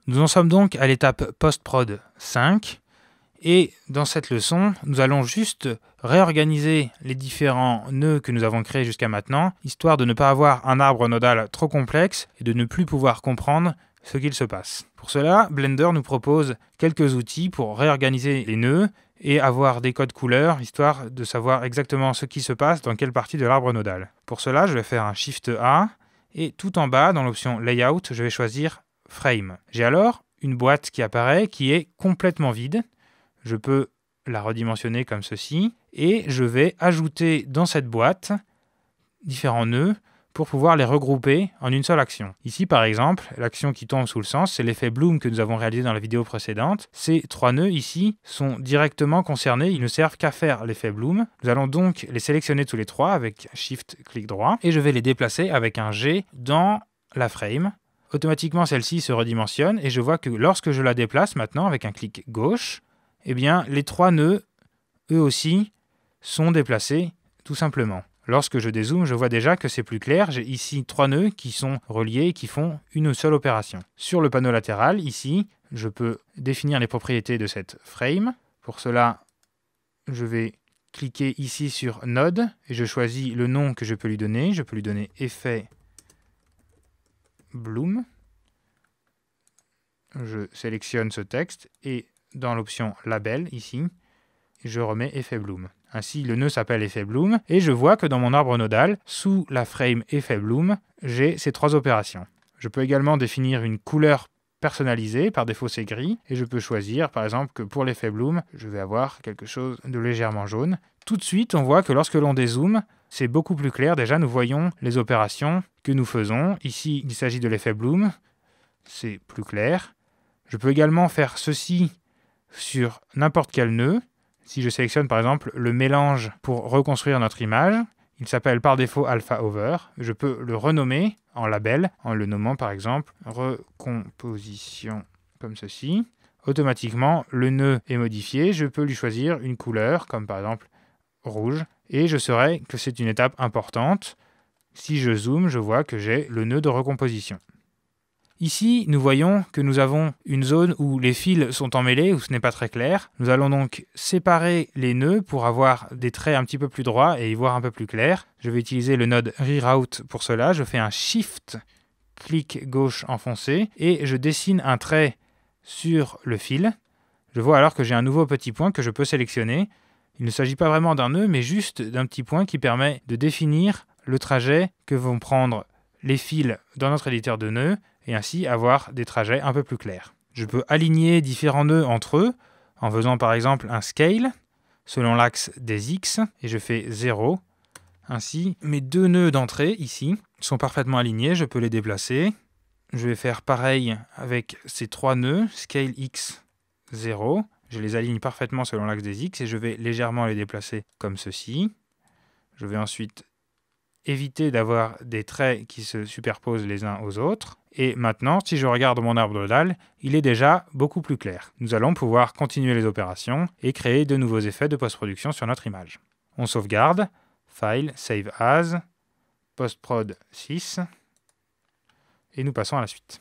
Nous en sommes donc à l'étape post-prod 5. Et dans cette leçon, nous allons juste réorganiser les différents nœuds que nous avons créés jusqu'à maintenant, histoire de ne pas avoir un arbre nodal trop complexe et de ne plus pouvoir comprendre ce qu'il se passe. Pour cela, Blender nous propose quelques outils pour réorganiser les nœuds et avoir des codes couleurs, histoire de savoir exactement ce qui se passe dans quelle partie de l'arbre nodal. Pour cela, je vais faire un Shift A et tout en bas, dans l'option Layout, je vais choisir Frame. J'ai alors une boîte qui apparaît qui est complètement vide. Je peux la redimensionner comme ceci et je vais ajouter dans cette boîte différents nœuds pour pouvoir les regrouper en une seule action. Ici, par exemple, l'action qui tombe sous le sens, c'est l'effet Bloom que nous avons réalisé dans la vidéo précédente. Ces trois nœuds ici sont directement concernés, ils ne servent qu'à faire l'effet Bloom. Nous allons donc les sélectionner tous les trois avec Shift, clic droit, et je vais les déplacer avec un G dans la frame. Automatiquement, celle-ci se redimensionne et je vois que lorsque je la déplace maintenant avec un clic gauche, eh bien, les trois nœuds, eux aussi, sont déplacés tout simplement. Lorsque je dézoome, je vois déjà que c'est plus clair. J'ai ici trois nœuds qui sont reliés et qui font une seule opération. Sur le panneau latéral, ici, je peux définir les propriétés de cette frame. Pour cela, je vais cliquer ici sur Node et je choisis le nom que je peux lui donner. Je peux lui donner Effet Bloom. Je sélectionne ce texte et dans l'option Label, ici, je remets Effet Bloom. Ainsi, le nœud s'appelle Effet Bloom, et je vois que dans mon arbre nodal, sous la frame Effet Bloom, j'ai ces trois opérations. Je peux également définir une couleur personnalisée, par défaut c'est gris, et je peux choisir, par exemple, que pour l'Effet Bloom, je vais avoir quelque chose de légèrement jaune. Tout de suite, on voit que lorsque l'on dézoome, c'est beaucoup plus clair. Déjà, nous voyons les opérations que nous faisons. Ici, il s'agit de l'Effet Bloom, c'est plus clair. Je peux également faire ceci sur n'importe quel nœud. Si je sélectionne par exemple le mélange pour reconstruire notre image, il s'appelle par défaut Alpha Over. Je peux le renommer en label, en le nommant par exemple Recomposition, comme ceci. Automatiquement, le nœud est modifié. Je peux lui choisir une couleur, comme par exemple rouge, et je saurai que c'est une étape importante. Si je zoome, je vois que j'ai le nœud de recomposition. Ici, nous voyons que nous avons une zone où les fils sont emmêlés, où ce n'est pas très clair. Nous allons donc séparer les nœuds pour avoir des traits un petit peu plus droits et y voir un peu plus clair. Je vais utiliser le node Reroute pour cela. Je fais un Shift, clic gauche enfoncé, et je dessine un trait sur le fil. Je vois alors que j'ai un nouveau petit point que je peux sélectionner. Il ne s'agit pas vraiment d'un nœud, mais juste d'un petit point qui permet de définir le trajet que vont prendre les fils dans notre éditeur de nœuds, et ainsi avoir des trajets un peu plus clairs. Je peux aligner différents nœuds entre eux en faisant par exemple un scale selon l'axe des X et je fais 0. Ainsi, mes deux nœuds d'entrée ici sont parfaitement alignés, je peux les déplacer. Je vais faire pareil avec ces trois nœuds, scale X 0. Je les aligne parfaitement selon l'axe des X et je vais légèrement les déplacer comme ceci. Je vais ensuite éviter d'avoir des traits qui se superposent les uns aux autres. Et maintenant, si je regarde mon arbre nodal, il est déjà beaucoup plus clair. Nous allons pouvoir continuer les opérations et créer de nouveaux effets de post-production sur notre image. On sauvegarde, File, Save As, Post-Prod 6, et nous passons à la suite.